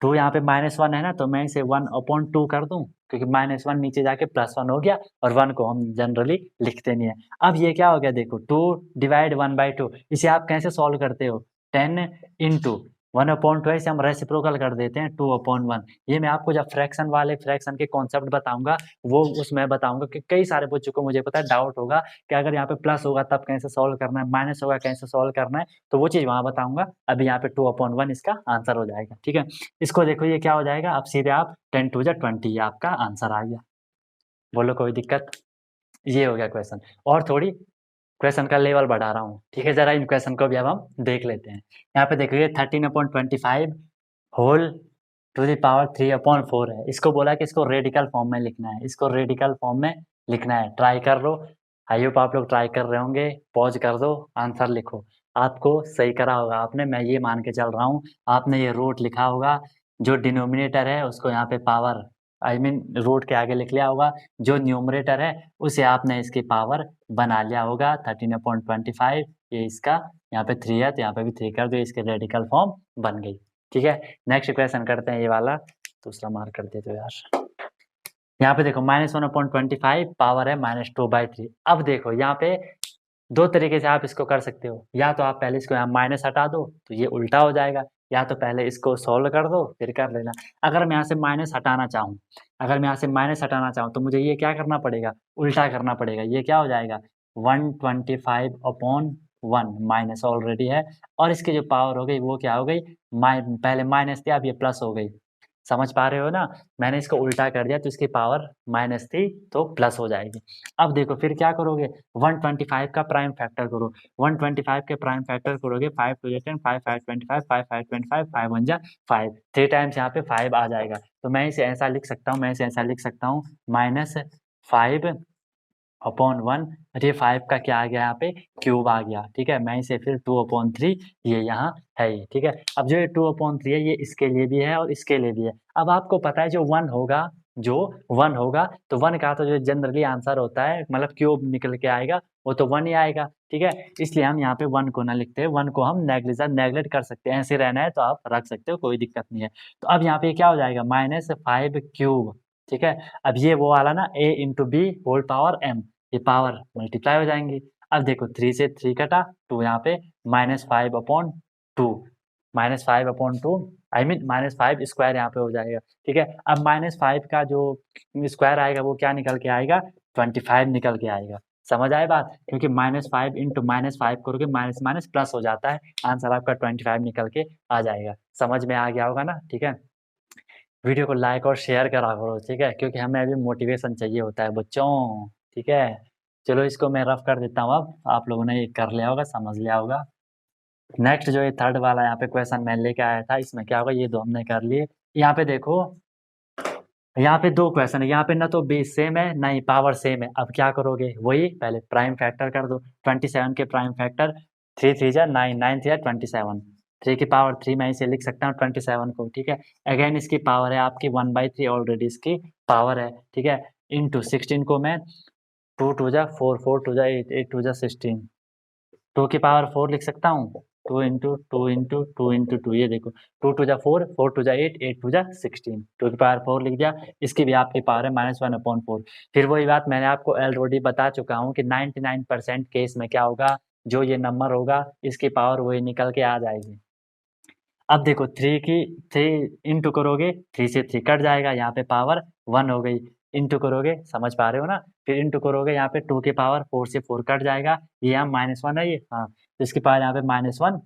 2 यहाँ पे -1 है ना, तो मैं इसे 1/2 कर दूँ, क्योंकि -1 नीचे जाके +1 हो गया, और 1 को हम जनरली लिखते नहीं है। अब ये क्या हो गया देखो 2 डिवाइड 1/2, इसे आप कैसे सॉल्व करते हो 10 इंटू 1/2 है, इसे हम रेसिप्रोकल कर देते हैं 2/1। ये मैं आपको जब फ्रैक्शन के कॉन्सेप्ट बताऊंगा वो उसमें बताऊंगा कि कई सारे बच्चों को मुझे पता है डाउट होगा कि अगर यहाँ पे प्लस होगा तब कैसे सॉल्व करना है, माइनस होगा कैसे सॉल्व करना है, तो वो चीज़ वहाँ बताऊंगा। अभी यहाँ पे 2/1 इसका आंसर हो जाएगा। ठीक है, इसको देखो ये क्या हो जाएगा, अब सीधे आप 10 2 जा 20, ये आपका आंसर आ गया। बोलो कोई दिक्कत? ये हो गया क्वेश्चन। और थोड़ी क्वेश्चन का लेवल बढ़ा रहा हूँ, ठीक है। जरा इन क्वेश्चन को भी अब हम देख लेते हैं। यहाँ पे देखिए 13/25 होल टू द पावर 3/4 है। इसको बोला कि इसको रेडिकल फॉर्म में लिखना है, इसको रेडिकल फॉर्म में लिखना है। ट्राई कर लो, आई होप आप लोग ट्राई कर रहे होंगे। पॉज कर दो, आंसर लिखो। आपको सही करा होगा आपने, मैं ये मान के चल रहा हूँ। आपने ये रूट लिखा होगा, जो डिनोमिनेटर है उसको यहाँ पे पावर रूट के आगे लिख लिया होगा, जो न्यूमरेटर है उसे आपने इसकी पावर बना लिया होगा 13/25। ये इसका यहाँ पे 3 है तो यहाँ पे भी 3 कर दो, इसके रेडिकल फॉर्म बन गई, ठीक है। नेक्स्ट क्वेश्चन करते हैं, ये वाला दूसरा मार्क कर दे दो यार। यहाँ पे देखो -1/25 पावर है -2/3। अब देखो यहाँ पे दो तरीके से आप इसको कर सकते हो। या तो आप पहले इसको यहाँ माइनस हटा दो तो ये उल्टा हो जाएगा, या तो पहले इसको सॉल्व कर दो फिर कर लेना। अगर मैं यहाँ से माइनस हटाना चाहूँ, तो मुझे ये क्या करना पड़ेगा, उल्टा करना पड़ेगा। ये क्या हो जाएगा 125/1 माइनस ऑलरेडी है, और इसकी जो पावर हो गई वो क्या हो गई, पहले माइनस थी अब ये प्लस हो गई। समझ पा रहे हो ना, मैंने इसको उल्टा कर दिया तो इसकी पावर माइनस थी तो प्लस हो जाएगी। अब देखो फिर क्या करोगे, 125 का प्राइम फैक्टर करो। 125 के प्राइम फैक्टर करोगे, 5 2 जा 10, 5 5 25, 5 5 25, 5 1 जा 5, 3 टाइम्स यहाँ पे 5 आ जाएगा। तो मैं इसे ऐसा लिख सकता हूँ, -5/1 और ये 5 का क्या आ गया यहाँ पे, क्यूब आ गया, ठीक है। मैं इसे फिर 2/3 ये यहाँ है ये, ठीक है। अब जो ये 2/3 है ये इसके लिए भी है और इसके लिए भी है। अब आपको पता है जो 1 होगा, तो 1 का तो जो जनरली आंसर होता है, मतलब क्यूब निकल के आएगा, वो तो 1 ही आएगा, ठीक है। इसलिए हम यहाँ पे 1 को ना लिखते हैं, 1 को हम नेग्लेक्ट कर सकते हैं। ऐसे रहना है तो आप रख सकते हो, कोई दिक्कत नहीं है। तो अब यहाँ पे क्या हो जाएगा, -5 क्यूब, ठीक है। अब ये वो वाला ना a into b whole power m, ये पावर मल्टीप्लाई हो जाएंगी। अब देखो 3 से 3 कटा, तो यहाँ पे -5/2, -5/2 -5 स्क्वायर यहाँ पे हो जाएगा, ठीक है। अब -5 का जो स्क्वायर आएगा वो क्या निकल के आएगा, 25 निकल के आएगा। समझ आए बात, क्योंकि -5 इंटू -5 करोगे माइनस माइनस प्लस हो जाता है, आंसर आपका 25 निकल के आ जाएगा। समझ में आ गया होगा ना, ठीक है। वीडियो को लाइक और शेयर करा करो, ठीक है, क्योंकि हमें अभी मोटिवेशन चाहिए होता है बच्चों, ठीक है। चलो इसको मैं रफ कर देता हूँ, अब आप लोगों ने ये कर लिया होगा, समझ लिया होगा। नेक्स्ट जो ये थर्ड वाला यहाँ पे क्वेश्चन मैं लेके आया था, इसमें क्या होगा, ये दो हमने कर लिए। यहाँ पे देखो, यहाँ पे दो क्वेश्चन है, यहाँ पे ना तो बेस सेम है ना ही पावर सेम है। अब क्या करोगे, वही पहले प्राइम फैक्टर कर दो। 27 के प्राइम फैक्टर 3 3 जा 9, 9 3 27, 3 की पावर 3 मैं इसे लिख सकता हूँ 27 को, ठीक है। अगेन इसकी पावर है आपकी 1/3, ऑलरेडी इसकी पावर है, ठीक है। इंटू 16 को मैं 2 2 जा 4, 4 2 जा 8, 8 2 जा 16, 2 की पावर 4 लिख सकता हूँ, 2 इंटू 2 इंटू 2 इंटू 2, ये देखो 2 2 जा 4, 4 2 जा 8, 8 2 जा 16, 2 की पावर 4 लिख दिया। इसकी भी आपकी पावर है -1/4। फिर वही बात मैंने आपको ऑलरेडी बता चुका हूँ कि 99% केस में क्या होगा, जो ये नंबर होगा इसकी पावर वही निकल के आ जाएगी। अब देखो 3 इंटू करोगे, 3 से 3 कट जाएगा, यहाँ पे पावर 1 हो गई। इंटू करोगे, समझ पा रहे हो ना, फिर इंटू करोगे यहाँ पे 2 की पावर 4 से 4 कट जाएगा, ये यहाँ -1 है ये, हाँ, तो इसकी पावर यहाँ पे -1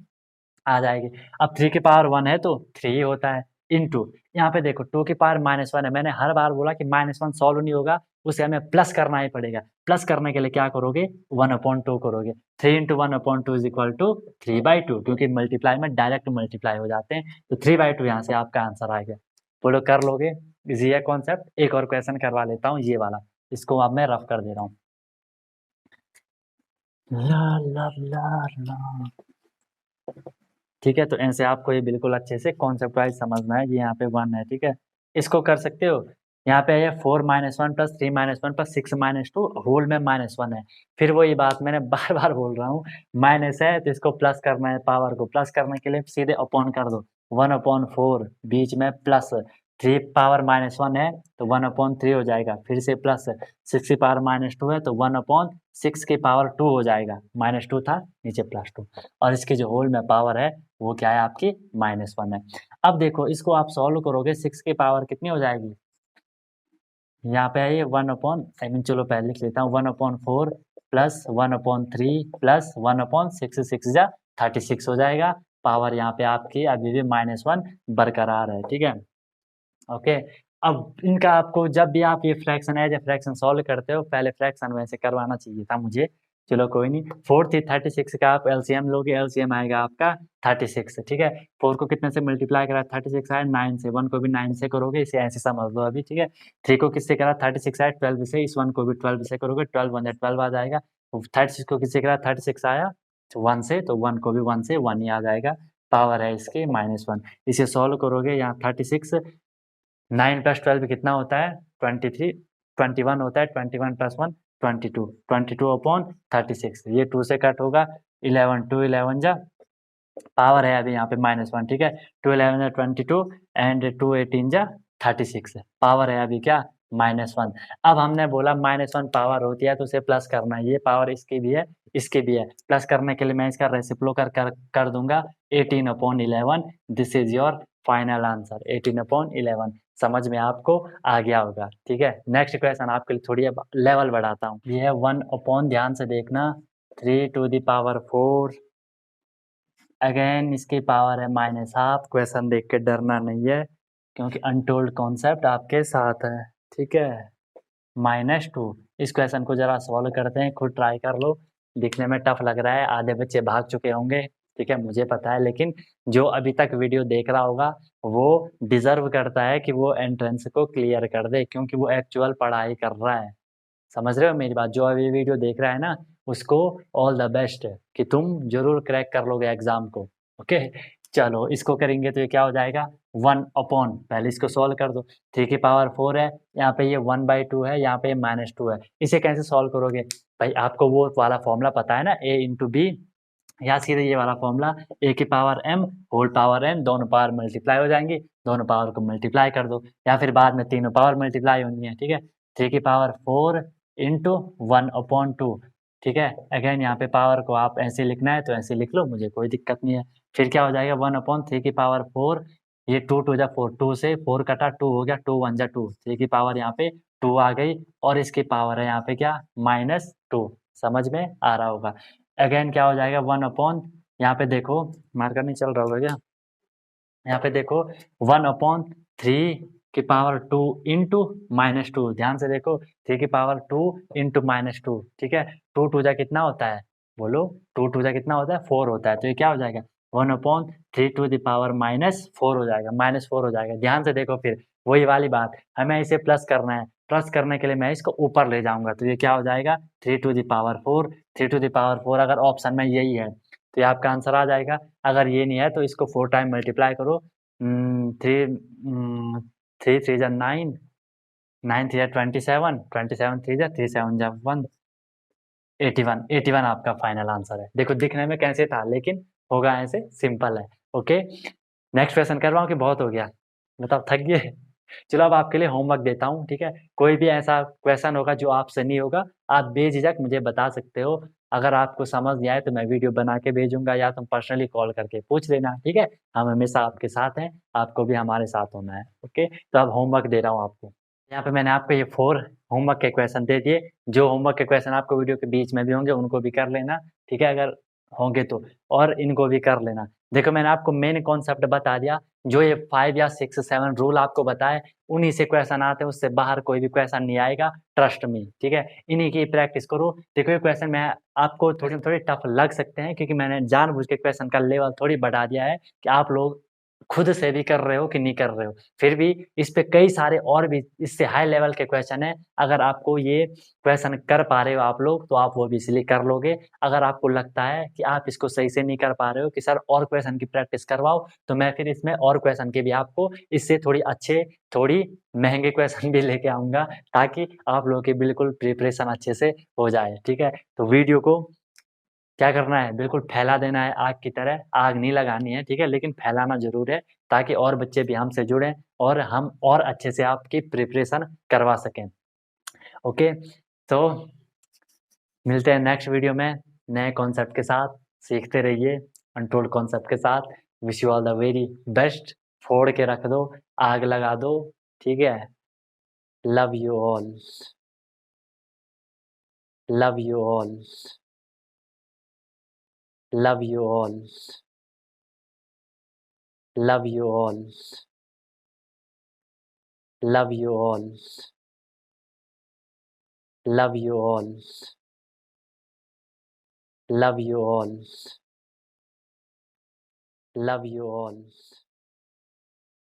आ जाएगी। अब 3 की पावर 1 है तो 3 ही होता है, इंटू यहाँ पे देखो 2 की पावर -1 है। मैंने हर बार बोला कि -1 सॉल्व नहीं होगा, उसे हमें प्लस करना ही पड़ेगा। प्लस करने के लिए क्या करोगे, 1/2 करोगे। 3 इंटू 1/2 इज इक्वल टू 3/2, क्योंकि मल्टीप्लाई में डायरेक्ट मल्टीप्लाई हो जाते हैं, तो 3/2 यहाँ से आपका आंसर आ गया। बोलो कर लोगे, इजी है कॉन्सेप्ट। एक और क्वेश्चन करवा लेता हूँ, ये वाला, इसको अब मैं रफ कर दे रहा हूँ। ला ला ला ला, ठीक है। तो ऐसे आपको ये बिल्कुल अच्छे से कॉन्सेप्ट वाइज समझना है। ये यहाँ पे 1 है, ठीक है, इसको कर सकते हो। यहाँ पे है 4 -1 प्लस 3 -1 प्लस 6 -2 होल में -1 है। फिर वही बात मैंने बार बार बोल रहा हूँ, माइनस है तो इसको प्लस करना है, पावर को प्लस करने के लिए सीधे अपॉन कर दो, 1/4 बीच में प्लस, 3 पावर -1 है तो 1/3 हो जाएगा, फिर से प्लस, 6 की पावर -2 है तो 1/6 की पावर 2 हो जाएगा, -2 था नीचे +2, और इसकी जो होल में पावर है वो क्या है आपकी -1 है। अब देखो इसको आप सॉल्व करोगे, 6 की पावर कितनी हो जाएगी, यहाँ पे है ये 1/, चलो पहले लिख लेता हूँ, 1/4 प्लस 1/3 प्लस 1/6, 6 जा 36 हो जाएगा। पावर यहाँ पे आपकी अभी भी -1 बरकरार है, ठीक है। ओके, अब इनका आपको जब भी आप ये fraction as a fraction solve करते हो, पहले फ्रैक्शन वैसे करवाना चाहिए था मुझे, चलो कोई नहीं। 4 थी 36 का आप एलसीएम लोगे, एलसीएम आएगा आपका 36, ठीक है। 4 को कितने से मल्टीप्लाई करा 36 आया 9 से, 1 को भी 9 से करोगे, इसे ऐसे समझ लो अभी, ठीक है। 3 को किससे करा 36 आया 12 से, इस 1 को भी 12 से करोगे, 12 1 12 आ जाएगा। 36 को किससे करा 36 आया 1 से, तो 1 को भी 1 से 1 ही आ जाएगा, पावर है इसके -1। इसे सॉल्व करोगे, यहाँ 36 9 + 12 कितना होता है 23, 21 होता है, 21 + 1 22, 22/36, ये 2 से कट होगा, 11 2 11 जा, पावर है अभी यहाँ पे -1, ठीक है। 2 11 जा 22 एंड 2 18 जा 36, पावर है अभी क्या -1। अब हमने बोला -1 पावर होती है तो उसे प्लस करना है, ये पावर इसकी भी है, इसकी भी है। प्लस करने के लिए मैं इसका रेसिप्रोकल कर दूंगा 18/11, this is your final answer 18/11। समझ में आपको आ गया होगा, ठीक है। नेक्स्ट क्वेश्चन आपके लिए थोड़ी अब लेवल बढ़ाता हूँ, ये है 1/, ध्यान से देखना, 3⁴, अगेन इसकी पावर है -1/2। क्वेश्चन देख के डरना नहीं है क्योंकि अनटोल्ड कॉन्सेप्ट आपके साथ है, ठीक है। -2, इस क्वेश्चन को जरा सॉल्व करते हैं, खुद ट्राई कर लो। दिखने में टफ लग रहा है, आधे बच्चे भाग चुके होंगे, ठीक है, मुझे पता है, लेकिन जो अभी तक वीडियो देख रहा होगा वो डिजर्व करता है कि वो एंट्रेंस को क्लियर कर दे, क्योंकि वो एक्चुअल पढ़ाई कर रहा है। समझ रहे हो मेरी बात? जो अभी वीडियो देख रहा है ना, उसको ऑल द बेस्ट कि तुम जरूर क्रैक कर लोगे एग्जाम को, ओके। चलो इसको करेंगे तो ये क्या हो जाएगा 1/, पहले इसको सॉल्व कर दो। 3⁴ है, यहाँ पे ये 1/2 है, यहाँ पे -2 है, इसे कैसे सॉल्व करोगे भाई? आपको वो वाला फॉर्मूला पता है ना, a × b, या सीधे ये वाला formula a⁴m whole power n, दोनों पावर मल्टीप्लाई हो जाएंगी, दोनों पावर को मल्टीप्लाई कर दो, या फिर बाद में तीनों पावर मल्टीप्लाई होनी है, ठीक है। 3⁴ इंटू 1/2, ठीक है। अगेन यहाँ पे पावर को आप ऐसे लिखना है तो ऐसे लिख लो, मुझे कोई दिक्कत नहीं है। फिर क्या हो जाएगा 1/3⁴, ये 2 2 जा 4, 2 से 4 कटा 2 हो गया, 2 1 जा 2, 3 की पावर यहाँ पे 2 आ गई, और इसकी पावर है यहाँ पे क्या -2। समझ में आ रहा होगा। अगेन क्या हो जाएगा 1/, यहाँ पे देखो मार्कर नहीं चल रहा होगा क्या, यहाँ पे देखो 1/3⁴ इंटू -2, ध्यान से देखो 3⁴ इंटू -2, ठीक है। 2 2 जा कितना होता है बोलो, 2 2 जा कितना होता है 4 होता है, तो ये क्या हो जाएगा 1/3⁻⁴ हो जाएगा, -4 हो जाएगा। ध्यान से देखो, फिर वही वाली बात, हमें इसे प्लस करना है, प्लस करने के लिए मैं इसको ऊपर ले जाऊंगा, तो ये क्या हो जाएगा 3⁴, 3⁴ अगर ऑप्शन में यही है तो ये आपका आंसर आ जाएगा। अगर ये नहीं है तो इसको 4 टाइम मल्टीप्लाई करो, 3 3 जा 9, 9 3 जा 27, 27 3 जा 3 7 जा 1, 81, 81 आपका फाइनल आंसर है। देखो दिखने में कैसे था, लेकिन होगा ऐसे, सिंपल है, ओके। नेक्स्ट क्वेश्चन कर रहा हूँ कि बहुत हो गया, बताओ थक गए? चलो अब आपके लिए होमवर्क देता हूँ, ठीक है। कोई भी ऐसा क्वेश्चन होगा जो आपसे नहीं होगा, आप बेझिझक मुझे बता सकते हो। अगर आपको समझ नहीं आए तो मैं वीडियो बना के भेजूंगा, या तुम पर्सनली कॉल करके पूछ लेना, ठीक है। हम हमेशा आपके साथ हैं, आपको भी हमारे साथ होना है, ओके। तो अब होमवर्क दे रहा हूँ आपको, यहाँ पे मैंने आपको ये 4 होमवर्क के क्वेश्चन दे दिए। जो होमवर्क के क्वेश्चन आपको वीडियो के बीच में भी होंगे उनको भी कर लेना, ठीक है, अगर होंगे तो, और इनको भी कर लेना। देखो मैंने आपको मेन कॉन्सेप्ट बता दिया, जो ये 5 या 6 7 रूल आपको बताए, उन्हीं से क्वेश्चन आते हैं, उससे बाहर कोई भी क्वेश्चन नहीं आएगा, ट्रस्ट मी, ठीक है। इन्हीं की प्रैक्टिस करो। देखो ये क्वेश्चन मैं आपको थोड़े थोड़े टफ लग सकते हैं, क्योंकि मैंने जानबूझ के क्वेश्चन का लेवल थोड़ी बढ़ा दिया है कि आप लोग खुद से भी कर रहे हो कि नहीं कर रहे हो। फिर भी इस पे कई सारे और भी इससे हाई लेवल के क्वेश्चन हैं। अगर आपको ये क्वेश्चन कर पा रहे हो आप लोग, तो आप वो भी इज़िली कर लोगे। अगर आपको लगता है कि आप इसको सही से नहीं कर पा रहे हो, कि सर और क्वेश्चन की प्रैक्टिस करवाओ, तो मैं फिर इसमें और क्वेश्चन के भी आपको इससे थोड़ी अच्छे, थोड़ी महँगे क्वेश्चन भी लेके आऊँगा, ताकि आप लोगों की बिल्कुल प्रिपरेशन अच्छे से हो जाए, ठीक है? तो वीडियो को क्या करना है, बिल्कुल फैला देना है आग की तरह, आग नहीं लगानी है, ठीक है? लेकिन फैलाना ज़रूर है, ताकि और बच्चे भी हमसे जुड़ें और हम और अच्छे से आपकी प्रिपरेशन करवा सकें। ओके, तो मिलते हैं नेक्स्ट वीडियो में नए कॉन्सेप्ट के साथ। सीखते रहिए अनटोल्ड कॉन्सेप्ट के साथ। Wish you all the very best. फोड़ के रख दो, आग लगा दो, ठीक है? Love you all, love you all, love you all, love you all, love you all, love you all. Love you all. Love you all.